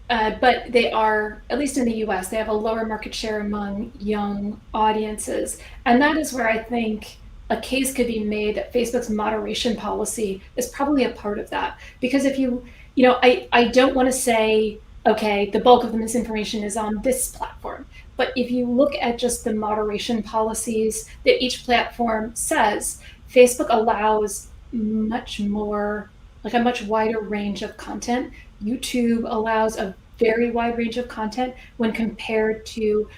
But they are, at least in the US, they have a lower market share among young audiences. And that is where I think a case could be made that Facebook's moderation policy is probably a part of that. Because if I don't want to say, okay, the bulk of the misinformation is on this platform. But if you look at just the moderation policies that each platform says, Facebook allows much more, like a much wider range of content. YouTube allows a very wide range of content when compared to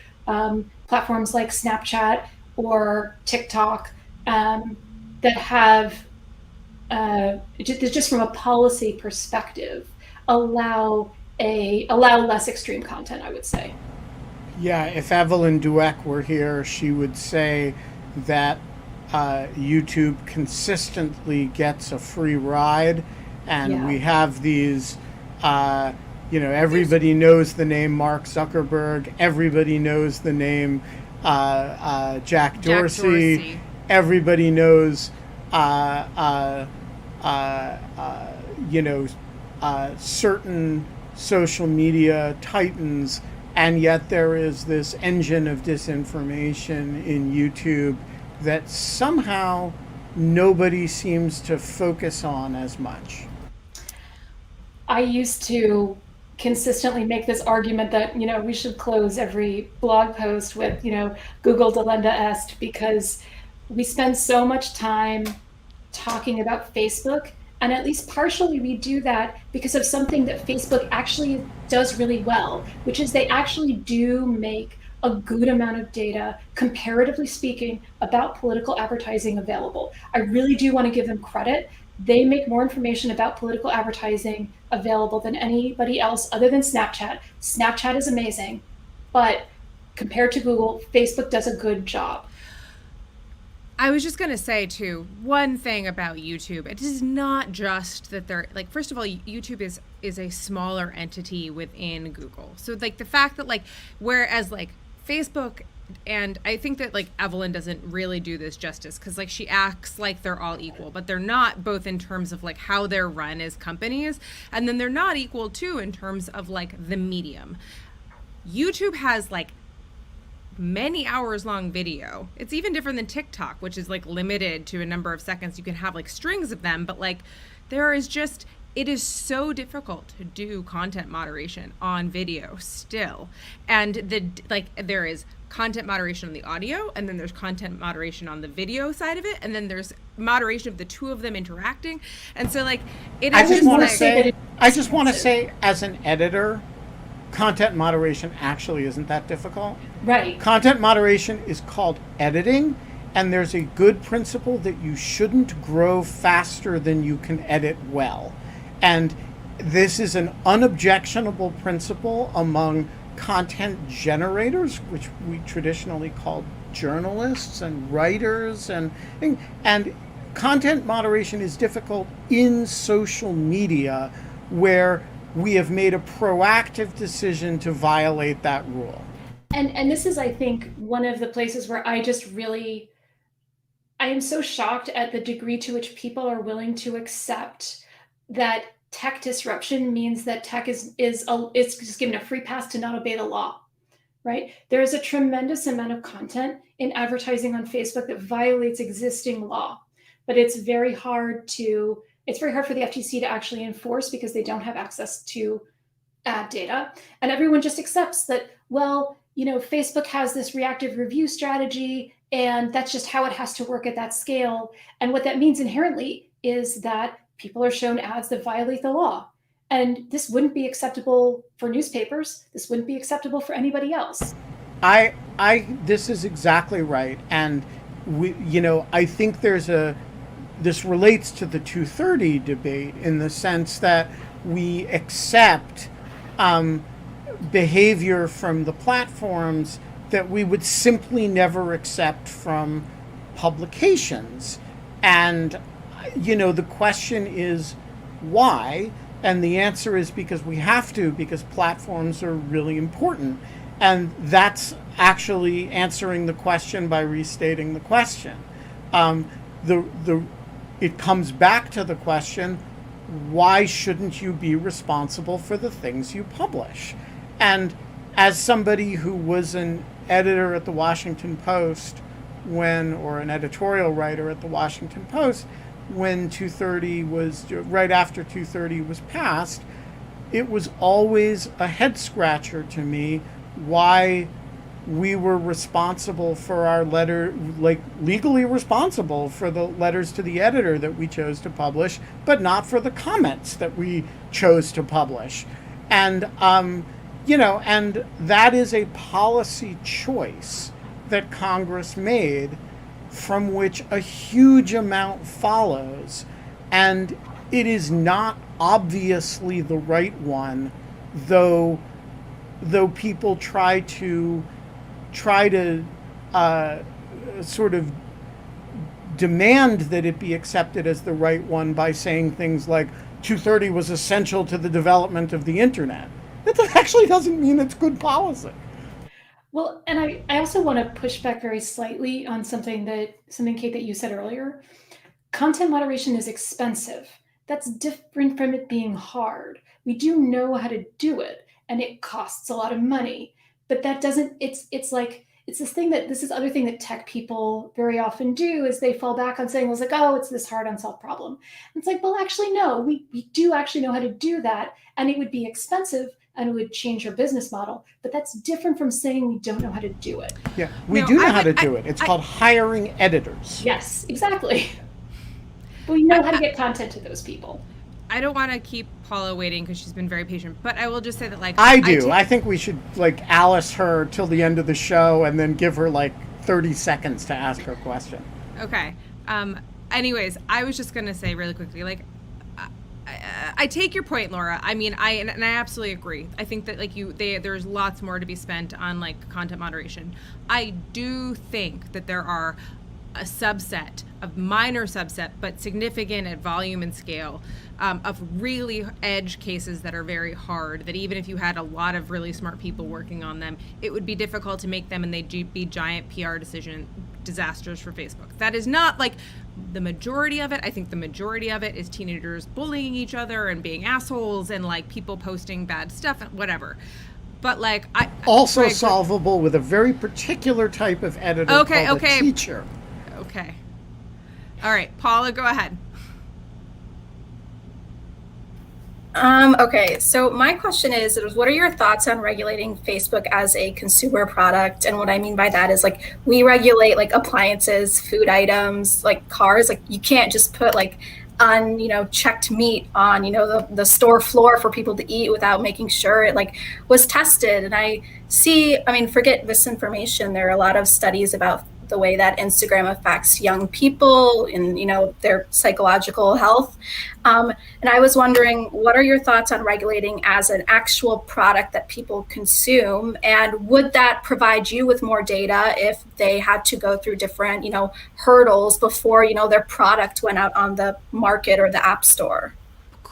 platforms like Snapchat or TikTok that have, just from a policy perspective, allow less extreme content, I would say. Yeah, if Evelyn Dweck were here, she would say that YouTube consistently gets a free ride, and we have these, everybody knows the name Mark Zuckerberg, everybody knows the name Jack Dorsey, everybody knows, certain social media titans, and yet there is this engine of disinformation in YouTube that somehow nobody seems to focus on as much. I used to consistently make this argument that, we should close every blog post with, Google delenda est, because we spend so much time talking about Facebook. And at least partially we do that because of something that Facebook actually does really well, which is they actually do make a good amount of data, comparatively speaking, about political advertising available. I really do want to give them credit. They make more information about political advertising available than anybody else other than Snapchat. Snapchat is amazing, but compared to Google, Facebook does a good job. I was just going to say, too, one thing about YouTube. It is not just that they're, like, first of all, YouTube is a smaller entity within Google. So, like, the fact that, like, whereas, like, Facebook, and I think that, like, Evelyn doesn't really do this justice because, like, she acts like they're all equal, but they're not, both in terms of, like, how they're run as companies, and then they're not equal, too, in terms of, like, the medium. YouTube has, like, many hours long video. It's even different than TikTok, which is like limited to a number of seconds. You can have like strings of them, but like it is so difficult to do content moderation on video still. And there is content moderation on the audio, and then there's content moderation on the video side of it, and then there's moderation of the two of them interacting. And so like I just want to say as an editor, content moderation actually isn't that difficult. Right. Content moderation is called editing, and there's a good principle that you shouldn't grow faster than you can edit well. And this is an unobjectionable principle among content generators, which we traditionally call journalists and writers, and content moderation is difficult in social media where we have made a proactive decision to violate that rule. And this is, I think, one of the places where I am so shocked at the degree to which people are willing to accept that tech disruption means that tech is just given a free pass to not obey the law, right? There is a tremendous amount of content in advertising on Facebook that violates existing law, but it's very hard for the FTC to actually enforce because they don't have access to ad data. And everyone just accepts that, well, Facebook has this reactive review strategy, and that's just how it has to work at that scale. And what that means inherently is that people are shown ads that violate the law. And this wouldn't be acceptable for newspapers. This wouldn't be acceptable for anybody else. This is exactly right. And I think this relates to the 230 debate in the sense that we accept behavior from the platforms that we would simply never accept from publications. And, the question is why? And the answer is because we have to, because platforms are really important. And that's actually answering the question by restating the question. It comes back to the question, why shouldn't you be responsible for the things you publish? And as somebody who was an editor at the Washington Post or an editorial writer at the Washington Post, when 230 was, right after 230 was passed, it was always a head scratcher to me why we were responsible for our letter, like legally responsible for the letters to the editor that we chose to publish, but not for the comments that we chose to publish. And, and that is a policy choice that Congress made from which a huge amount follows. And it is not obviously the right one, though people try to sort of demand that it be accepted as the right one by saying things like 230 was essential to the development of the internet. That actually doesn't mean it's good policy. Well, and I also want to push back very slightly on something, Kate, that you said earlier. Content moderation is expensive. That's different from it being hard. We do know how to do it, and it costs a lot of money. But that doesn't, it's this other thing that tech people very often do is they fall back on saying, well, it's like, oh, it's this hard unsolved problem. And it's like, well, actually, no, we do actually know how to do that. And it would be expensive and it would change your business model. But that's different from saying we don't know how to do it. Yeah, we do know how to do it. It's called hiring editors. Yes, exactly. But we know how to get content to those people. I don't want to keep Paula waiting because she's been very patient, but I will just say that, like, I do. I think we should, like, Alice her till the end of the show and then give her, like, 30 seconds to ask her question. Okay. Anyways, I was just going to say really quickly, like, I take your point, Laura. I mean, I absolutely agree. I think that, like, there's lots more to be spent on, like, content moderation. I do think that there are a subset, a minor subset, but significant at volume and scale, of really edge cases that are very hard, that even if you had a lot of really smart people working on them, it would be difficult to make them, and they'd be giant PR disasters for Facebook. That is not like the majority of it. I think the majority of it is teenagers bullying each other and being assholes and like people posting bad stuff and whatever. But like also solvable with a very particular type of editor called a teacher. Okay. All right, Paula, go ahead. Okay, so my question is, what are your thoughts on regulating Facebook as a consumer product? And what I mean by that is, like, we regulate like appliances, food items, like cars. Like, you can't just put like checked meat on the store floor for people to eat without making sure it like was tested. And I mean, forget misinformation. There are a lot of studies about the way that Instagram affects young people and their psychological health. And I was wondering, what are your thoughts on regulating as an actual product that people consume? And would that provide you with more data if they had to go through different, hurdles before, their product went out on the market or the app store?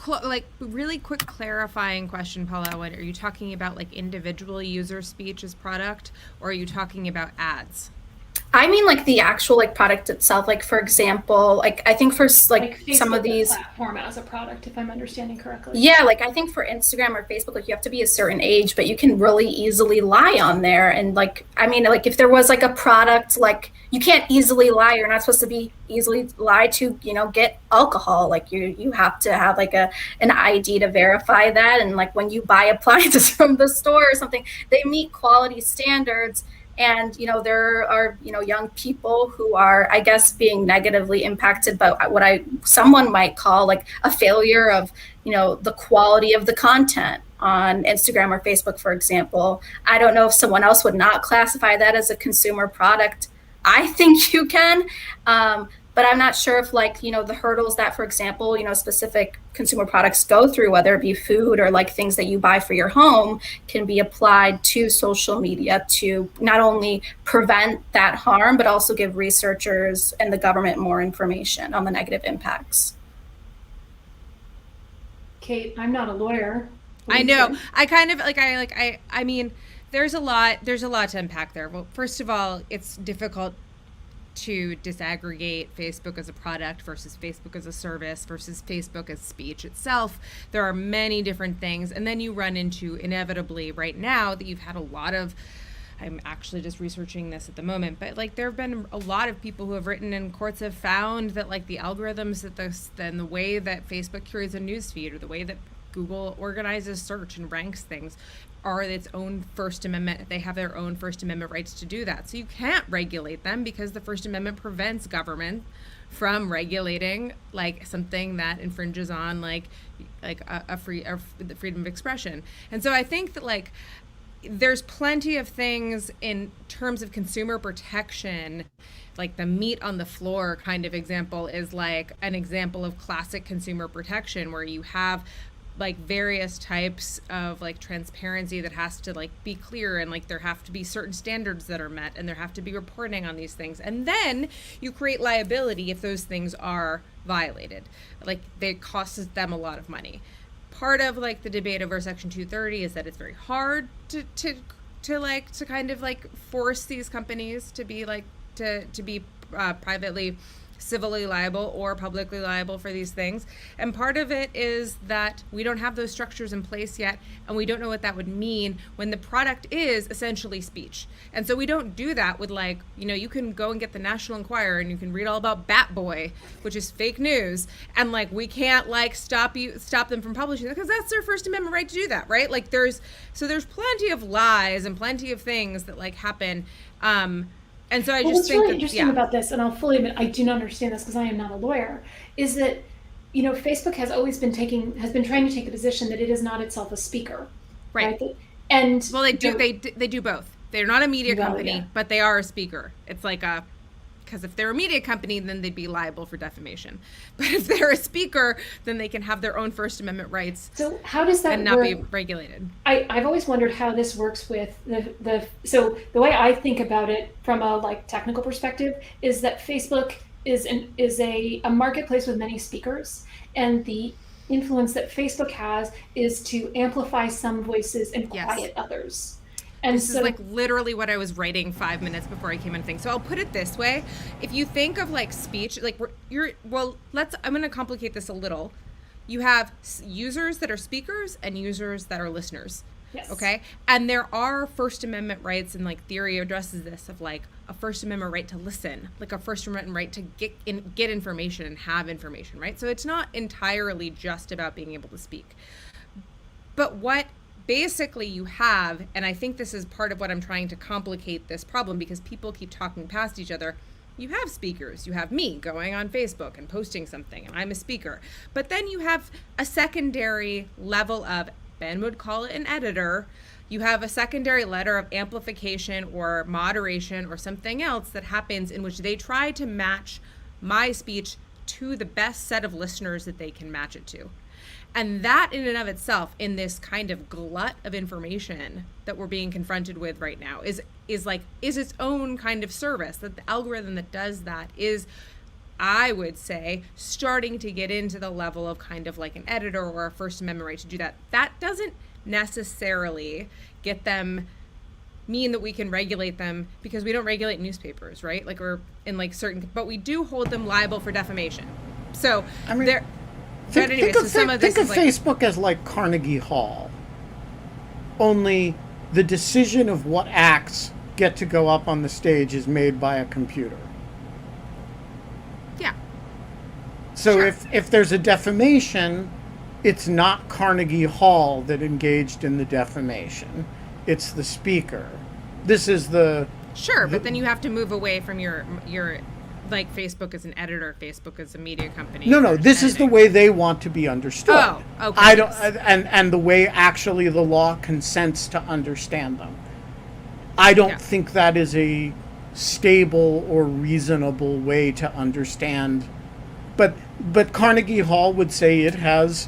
Like, really quick clarifying question, Paula. What are you talking about, like individual user speech as product, or are you talking about ads? I mean, like the actual like product itself. Like, for example, like I think for like some of these platform as a product, if I'm understanding correctly. Yeah, like I think for Instagram or Facebook, like you have to be a certain age, but you can really easily lie on there. And like, I mean, like if there was like a product, like you can't easily lie. You're not supposed to be easily lie to, get alcohol. Like you have to have like an ID to verify that. And like when you buy appliances from the store or something, they meet quality standards. And, there are, young people who are, I guess, being negatively impacted by what someone might call like a failure of, the quality of the content on Instagram or Facebook, for example. I don't know if someone else would not classify that as a consumer product. I think you can. But I'm not sure if like, the hurdles that, for example, specific consumer products go through, whether it be food or like things that you buy for your home, can be applied to social media to not only prevent that harm, but also give researchers and the government more information on the negative impacts. Kate, I'm not a lawyer. I know. I kind of I mean, there's a lot to unpack there. Well, first of all, it's difficult to disaggregate Facebook as a product versus Facebook as a service versus Facebook as speech itself. There are many different things. And then you run into, inevitably right now, that you've had a lot of, I'm actually just researching this at the moment, but like there have been a lot of people who have written, and courts have found that like the algorithms then the way that Facebook curates a newsfeed, or the way that Google organizes search and ranks things, are its own First Amendment. They have their own First Amendment rights to do that. So you can't regulate them because the First Amendment prevents government from regulating like something that infringes on like the freedom of expression. And so I think that like there's plenty of things in terms of consumer protection. Like the meat on the floor kind of example is like an example of classic consumer protection, where you have like various types of like transparency that has to like be clear, and like there have to be certain standards that are met, and there have to be reporting on these things, and then you create liability if those things are violated. Like they costs them a lot of money. Part of like the debate over Section 230 is that it's very hard to kind of like force these companies to be like to be privately civilly liable or publicly liable for these things. And part of it is that we don't have those structures in place yet, and we don't know what that would mean when the product is essentially speech. And so we don't do that with like, you can go and get the National Enquirer and you can read all about Bat Boy, which is fake news, and like we can't like stop them from publishing it because that's their First Amendment right to do that, right? Like there's plenty of lies and plenty of things that like happen. And so I just think really interesting about this, and I'll fully admit I do not understand this because I am not a lawyer, is that Facebook has been trying to take the position that it is not itself a speaker, right? Well, they do both. They're not a media company, but they are a speaker. It's like Because if they're a media company, then they'd be liable for defamation. But if they're a speaker, then they can have their own First Amendment rights. So how does that and not work? be regulated? I've always wondered how this works with so the way I think about it from a like technical perspective is that Facebook is a marketplace with many speakers, and the influence that Facebook has is to amplify some voices and quiet others. And this is like literally what I was writing 5 minutes before I came in thing. So I'll put it this way. If you think of like speech, like I'm going to complicate this a little. You have users that are speakers and users that are listeners. Yes. Okay. And there are First Amendment rights, and like theory addresses this of like a First Amendment right to listen, like a First Amendment right to get information and have information, right? So it's not entirely just about being able to speak. But what basically you have, and I think this is part of what I'm trying to complicate this problem, because people keep talking past each other. You have speakers. You have me going on Facebook and posting something, and I'm a speaker. But then you have a secondary level of, Ben would call it an editor. You have a secondary letter of amplification or moderation or something else that happens in which they try to match my speech to the best set of listeners that they can match it to. And that in and of itself, in this kind of glut of information that we're being confronted with right now, is its own kind of service. That the algorithm that does that is, I would say, starting to get into the level of kind of like an editor or a First Amendment right to do that. That doesn't necessarily mean that we can regulate them, because we don't regulate newspapers, right? Like, we're in like certain, but we do hold them liable for defamation. So I mean, they're. Think of Facebook as like Carnegie Hall. Only the decision of what acts get to go up on the stage is made by a computer. Yeah. So Sure. if there's a defamation, it's not Carnegie Hall that engaged in the defamation. It's the speaker. This is the... Sure, but then you have to move away from your like Facebook as an editor, Facebook as a media company. No, this is the way they want to be understood. Oh, okay. I don't, and the way actually the law consents to understand them. I don't think that is a stable or reasonable way to understand. But Carnegie Hall would say it has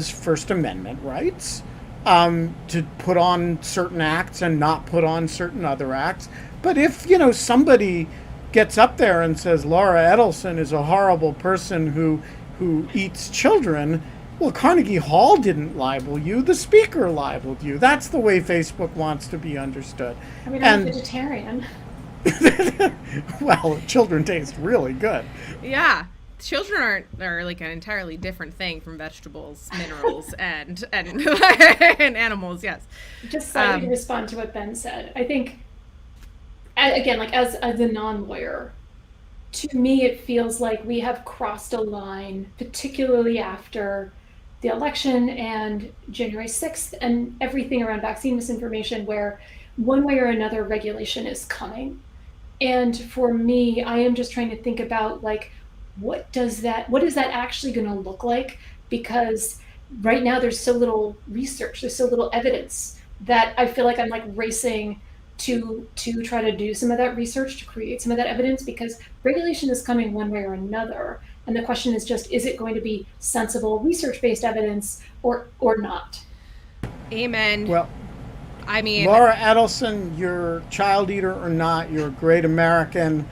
First Amendment rights to put on certain acts and not put on certain other acts. But if somebody gets up there and says Laura Edelson is a horrible person who eats children, well, Carnegie Hall didn't libel you, the speaker libeled you. That's the way Facebook wants to be understood. I mean, I'm a vegetarian. Well, children taste really good. Yeah. Children are like an entirely different thing from vegetables, minerals, and animals, yes. Just slightly to respond to what Ben said, I think, again, like as a non-lawyer, to me it feels like we have crossed a line, particularly after the election and January 6th and everything around vaccine misinformation, where one way or another regulation is coming. And for me, I am just trying to think about like, what is that actually going to look like? Because right now there's so little research, there's so little evidence, that I feel like I'm like racing to try to do some of that research, to create some of that evidence, because regulation is coming one way or another. And the question is just, is it going to be sensible research-based evidence or not? Amen. Well, I mean, Laura Edelson, you're child eater or not, you're a great American.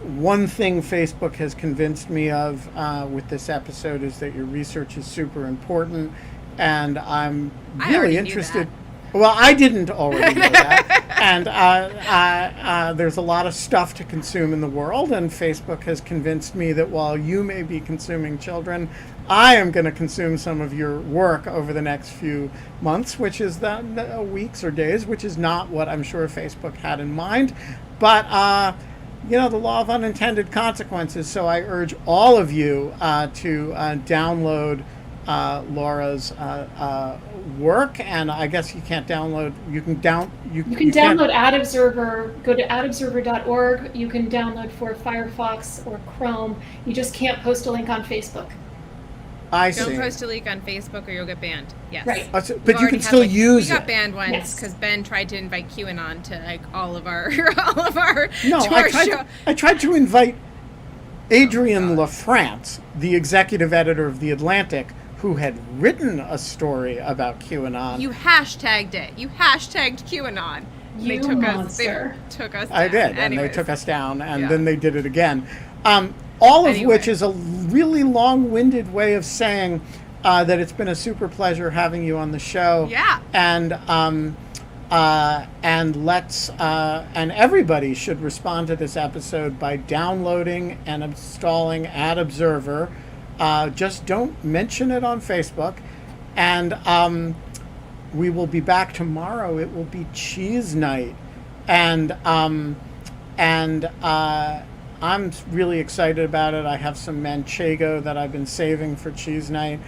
One thing Facebook has convinced me of with this episode is that your research is super important, and I'm really interested. Well, I didn't already know that. And there's a lot of stuff to consume in the world, and Facebook has convinced me that while you may be consuming children, I am going to consume some of your work over the next few months, which is weeks or days, which is not what I'm sure Facebook had in mind. But, the law of unintended consequences. So I urge all of you to download Laura's work, and I guess you can't download. You can download Ad Observer. Go to adobserver.org. You can download for Firefox or Chrome. You just can't post a link on Facebook. I Don't see. post a leak on Facebook or you'll get banned. Yes. Right. But We've you already can had, still like, use we got it. banned once Yes. because Ben tried to invite QAnon to like all of our to No, our show. I tried to invite Adrian LaFrance, the executive editor of The Atlantic, who had written a story about QAnon. You hashtagged it. You hashtagged QAnon. You They monster. took us. I down. did, and Anyways. they took us down, and Yeah. then they did it again. All of Anyway. which is a really long-winded way of saying that it's been a super pleasure having you on the show. Yeah. And let's and everybody should respond to this episode by downloading and installing Ad Observer. Just don't mention it on Facebook, and we will be back tomorrow. It will be cheese night, and I'm really excited about it. I have some manchego that I've been saving for cheese night.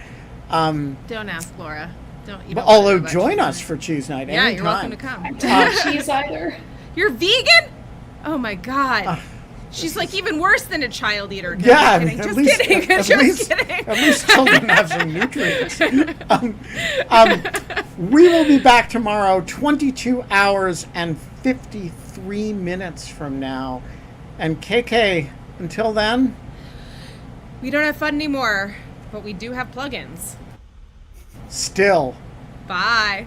Don't ask Laura. Don't. You don't Although wanna know about join cheese us night. for cheese night Yeah, anytime. you're welcome to come. I don't eat cheese either. You're vegan? Oh my god. She's like even worse than a child eater. No, Yeah, just kidding. Just kidding. at least children have some nutrients. We will be back tomorrow, 22 hours and 53 minutes from now. And KK, until then, We don't have fun anymore, but we do have plugins. still. Bye.